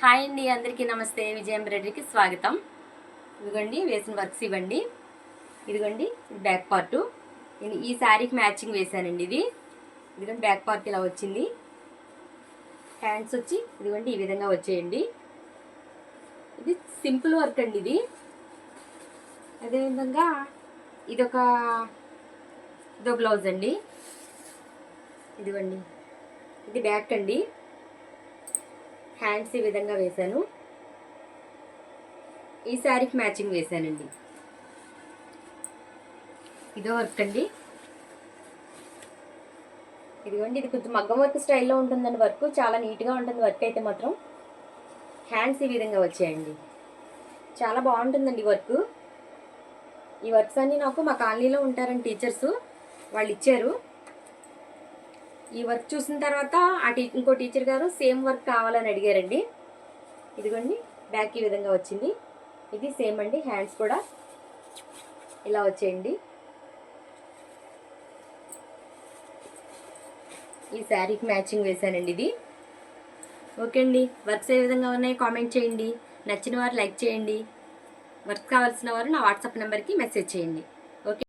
Hi అండి, అందరికీ నమస్తే. విజయ ఎంబ్రాయిడరీకి స్వాగతం. ఇదిగోండి వేసిన వర్క్స్ ఇవ్వండి. ఇదిగోండి బ్యాక్ పార్టు. నేను ఈ శారీకి మ్యాచింగ్ వేసానండి. ఇదిగోండి బ్యాక్ పార్ట్ ఇలా వచ్చింది. హ్యాండ్స్ వచ్చి ఇదిగోండి ఈ విధంగా వచ్చేయండి. ఇది సింపుల్ వర్క్ అండి. అదేవిధంగా ఇదో బ్లౌజ్ అండి. ఇదిగోండి ఇది బ్యాక్ అండి. హ్యాండ్స్ ఈ విధంగా వేసాను. ఈ శారీకి మ్యాచింగ్ వేసానండి. ఇదో వర్క్ అండి. ఇదిగోండి ఇది కొంచెం మగ్గం వర్క్ స్టైల్లో ఉంటుందండి. వర్క్ చాలా నీట్గా ఉంటుంది. వర్క్ అయితే మాత్రం హ్యాండ్స్ ఈ విధంగా వచ్చాయండి. చాలా బాగుంటుందండి వర్క్. ఈ వర్క్స్ అన్నీ నాకు మా కాలనీలో ఉంటారండి టీచర్స్, వాళ్ళు ఇచ్చారు. ఈ వర్క్ చూసిన తర్వాత ఇంకో టీచర్ గారు సేమ్ వర్క్ కావాలని అడిగారండి. ఇదిగోండి బ్యాక్ ఈ విధంగా వచ్చింది. ఇది సేమ్ అండి. హ్యాండ్స్ కూడా ఇలా వచ్చేయండి. ఈ శారీకి మ్యాచింగ్ వేసానండి. ఇది ఓకే అండి. వర్క్స్ ఏ విధంగా ఉన్నాయి కామెంట్ చేయండి. నచ్చిన వారు లైక్ చేయండి. వర్క్ కావాల్సిన వారు నా వాట్సాప్ నెంబర్కి మెసేజ్ చేయండి.